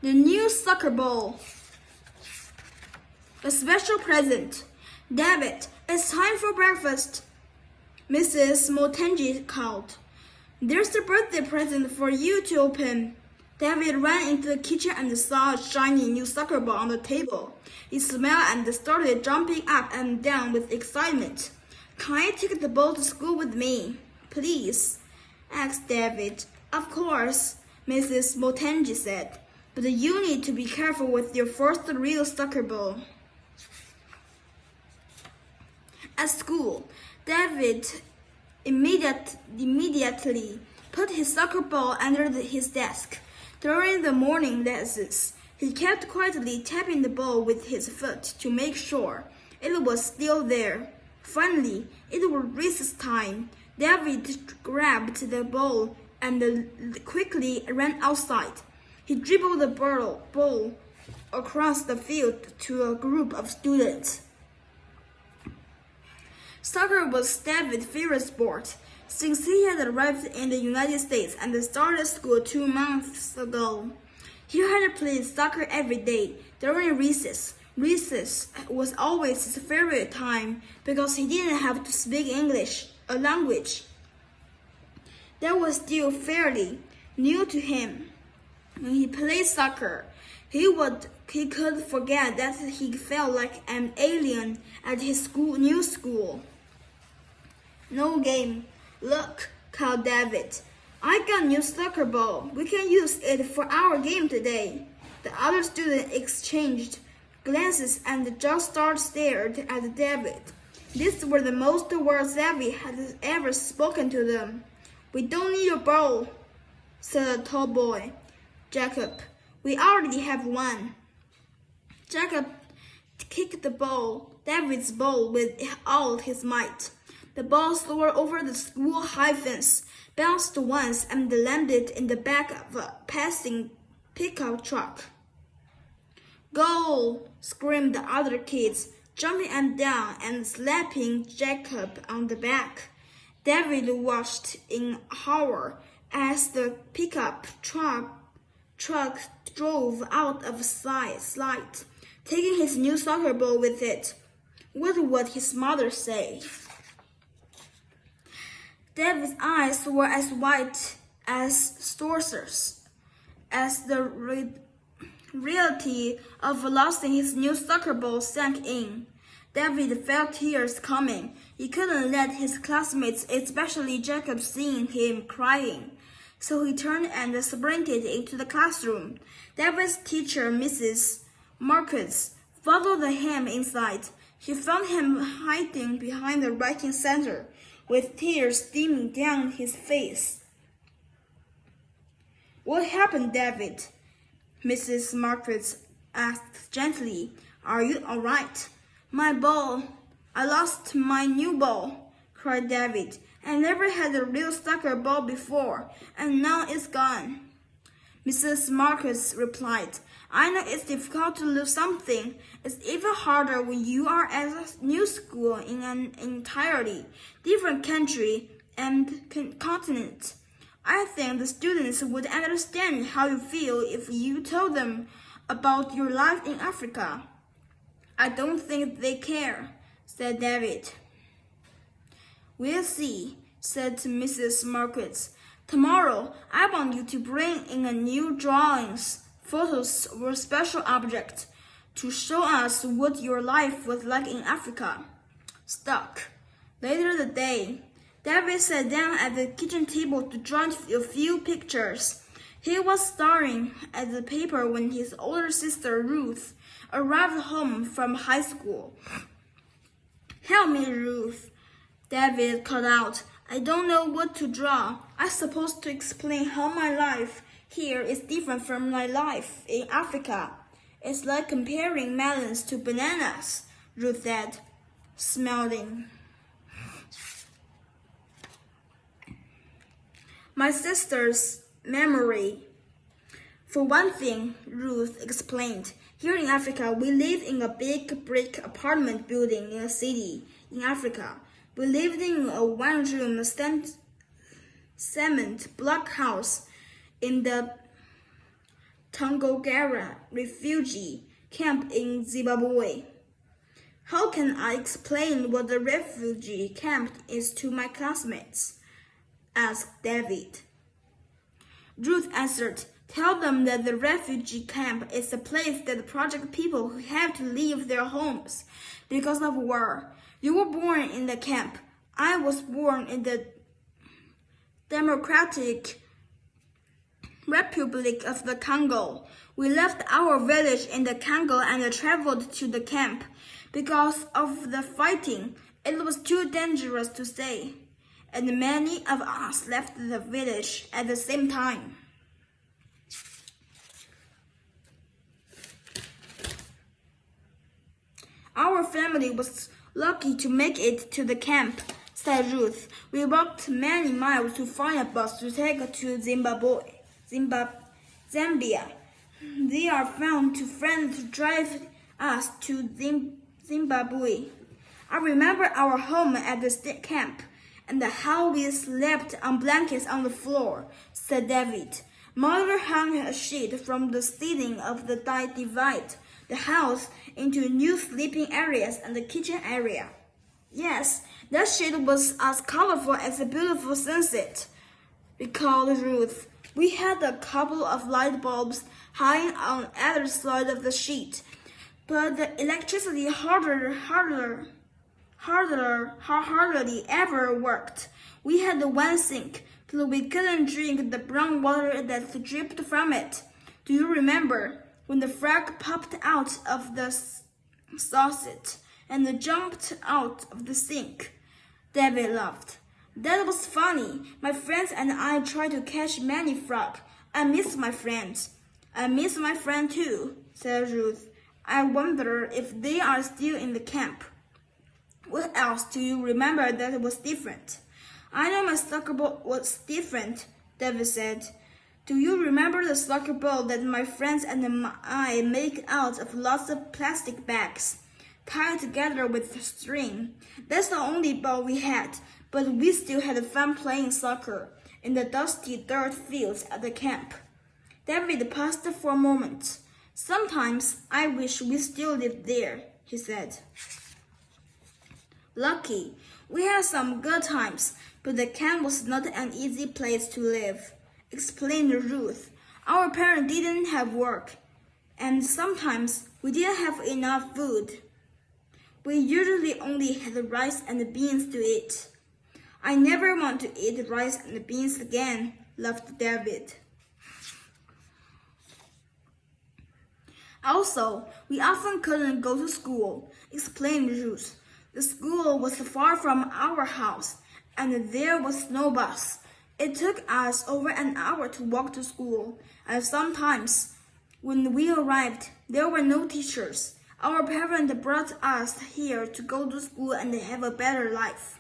The new soccer ball. A special present. David, it's time for breakfast. Mrs. Motenji called. There's a birthday present for you to open. David ran into the kitchen and saw a shiny new soccer ball on the table. He smiled and started jumping up and down with excitement. Can I take the ball to school with me, please? Asked David. Of course, Mrs. Motenji said. But you need to be careful with your first real soccer ball. At school, David immediately put his soccer ball under his desk. During the morning lessons, he kept quietly tapping the ball with his foot to make sure it was still there. Finally, it was recess time. David grabbed the ball and quickly ran outside. He dribbled the ball across the field to a group of students. Soccer was David's favorite sport. Since he had arrived in the United States and started school 2 months ago, he had played soccer every day during recess. Recess was always his favorite time because he didn't have to speak English, a language that was still fairly new to him. When he played soccer, he could forget that he felt like an alien at his new school. No game. Look, called David. I got a new soccer ball. We can use it for our game today. The other students exchanged glances and just stared at David. These were the most words David had ever spoken to them. We don't need a ball, said a tall boy. Jacob, we already have one. Jacob kicked the ball, David's ball, with all his might. The ball soared over the school high fence, bounced once, and landed in the back of a passing pickup truck. Goal! Screamed the other kids, jumping up down and slapping Jacob on the back. David watched in horror as the pickup truck drove out of sight, taking his new soccer ball with it. What would his mother say? David's eyes were as white as saucers as the reality of losing his new soccer ball sank in. David felt tears coming. He couldn't let his classmates, especially Jacob, see him crying. So he turned and sprinted into the classroom. David's teacher, Mrs. Marcus, followed him inside. She found him hiding behind the writing center, with tears streaming down his face. What happened, David? Mrs. Marcus asked gently. Are you all right? My ball. I lost my new ball, cried David. I never had a real soccer ball before, and now it's gone. Mrs. Marcus replied, I know it's difficult to lose something. It's even harder when you are at a new school in an entirely different country and continent. I think the students would understand how you feel if you told them about your life in Africa. I don't think they care, said David. We'll see, said Mrs. Marcus. Tomorrow, I want you to bring in a new drawings, photos, or special object to show us what your life was like in Africa. Stuck. Later that day, David sat down at the kitchen table to draw a few pictures. He was staring at the paper when his older sister, Ruth, arrived home from high school. Help me, Ruth, David called out. I don't know what to draw. I'm supposed to explain how my life here is different from my life in Africa. It's like comparing melons to bananas, Ruth said, smiling. My sister's memory. For one thing, Ruth explained, here in Africa, we live in a big brick apartment building in a city in Africa. We lived in a one-room cement block house in the Tongariro refugee camp in Zimbabwe. How can I explain what the refugee camp is to my classmates? Asked David. Ruth answered, Tell them that the refugee camp is a place that the project people who have to leave their homes because of war. You were born in the camp. I was born in the Democratic Republic of the Congo. We left our village in the Congo and traveled to the camp. Because of the fighting, it was too dangerous to stay, and many of us left the village at the same time. Our family was lucky to make it to the camp, said Ruth. We walked many miles to find a bus to take to Zambia. They are found to friends to drive us to Zimbabwe. I remember our home at the camp and how we slept on blankets on the floor, said David. Mother hung a sheet from the ceiling of the divide the house into new sleeping areas and the kitchen area. Yes, that sheet was as colorful as a beautiful sunset, recalled Ruth. We had a couple of light bulbs hanging on either side of the sheet, but the electricity hardly ever worked. We had one sink, but we couldn't drink the brown water that dripped from it. Do you remember when the frog popped out of the saucer and jumped out of the sink? David laughed. That was funny. My friends and I tried to catch many frogs. I miss my friends. I miss my friend too, said Ruth. I wonder if they are still in the camp. What else do you remember that was different? I know my soccer ball was different, David said. Do you remember the soccer ball that my friends and I make out of lots of plastic bags, tied together with string? That's the only ball we had, but we still had fun playing soccer in the dusty dirt fields at the camp. David paused for a moment. Sometimes I wish we still lived there, he said. Lucky. We had some good times, but the camp was not an easy place to live, explained Ruth. Our parents didn't have work, and sometimes we didn't have enough food. We usually only had rice and beans to eat. I never want to eat rice and beans again, laughed David. Also, we often couldn't go to school, explained Ruth. The school was far from our house, and there was no bus. It took us over an hour to walk to school, and sometimes, when we arrived, there were no teachers. Our parents brought us here to go to school and have a better life.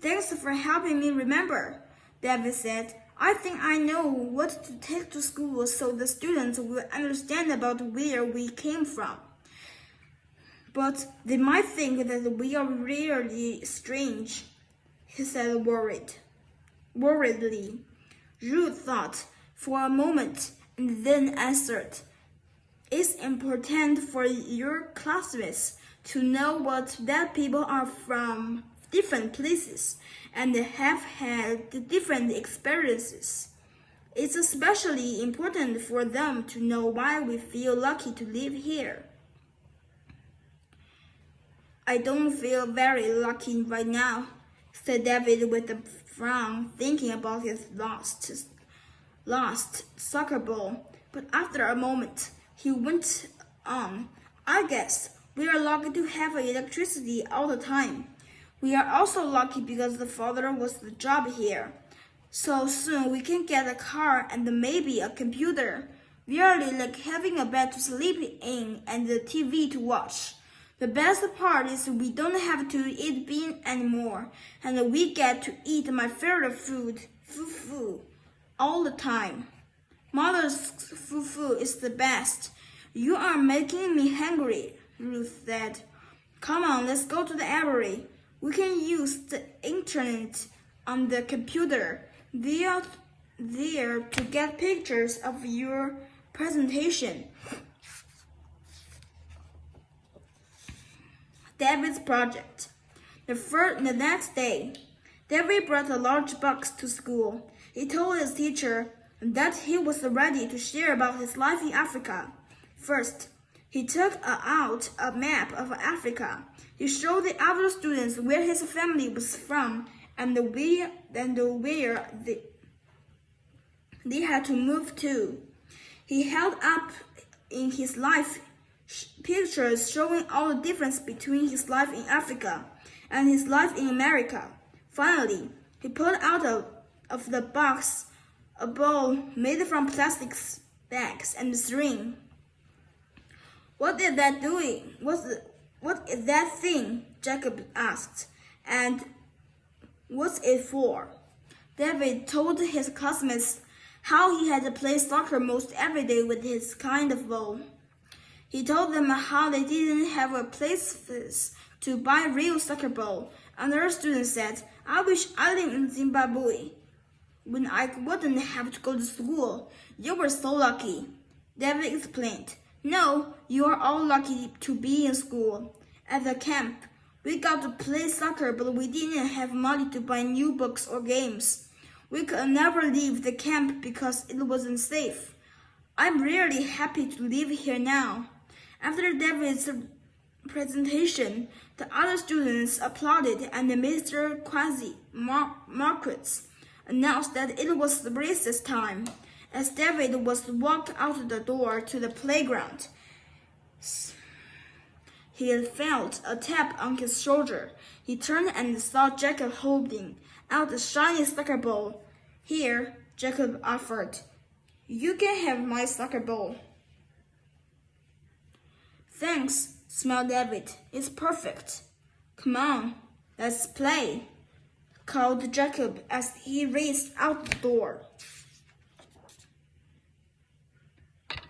Thanks for helping me remember, David said. I think I know what to take to school so the students will understand about where we came from. But they might think that we are really strange, he said worriedly. Ruth thought for a moment and then answered, It's important for your classmates to know that people are from different places and have had different experiences. It's especially important for them to know why we feel lucky to live here. I don't feel very lucky right now, said David with a frown, thinking about his lost soccer ball. But after a moment, he went on. I guess we are lucky to have electricity all the time. We are also lucky because the father was the job here. So soon we can get a car and maybe a computer. Really like having a bed to sleep in and a TV to watch. The best part is we don't have to eat beans anymore, and we get to eat my favorite food, fufu, all the time. Mother's fufu is the best. You are making me hungry, Ruth said. Come on, let's go to the library. We can use the internet on the computer there to get pictures of your presentation. David's project. The next day, David brought a large box to school. He told his teacher that he was ready to share about his life in Africa. First, he took out a map of Africa. He showed the other students where his family was from and where they had to move to. He held up in his life pictures showing all the difference between his life in Africa and his life in America. Finally, he pulled out of the box a ball made from plastic bags and a string. What is that doing? What is that thing? Jacob asked. And what's it for? David told his classmates how he had to play soccer most every day with his kind of ball. He told them how they didn't have a place to buy real soccer ball. Another student said, I wish I lived in Zimbabwe when I wouldn't have to go to school. You were so lucky. David explained, No, you are all lucky to be in school. At the camp, we got to play soccer, but we didn't have money to buy new books or games. We could never leave the camp because it wasn't safe. I'm really happy to live here now. After David's presentation, the other students applauded and Mr. Quasi Marquez announced that it was recess time. As David was walked out the door to the playground, he felt a tap on his shoulder. He turned and saw Jacob holding out a shiny soccer ball. Here, Jacob offered. You can have my soccer ball. Thanks, smiled David. It's perfect. Come on, let's play, called Jacob as he raced out the door.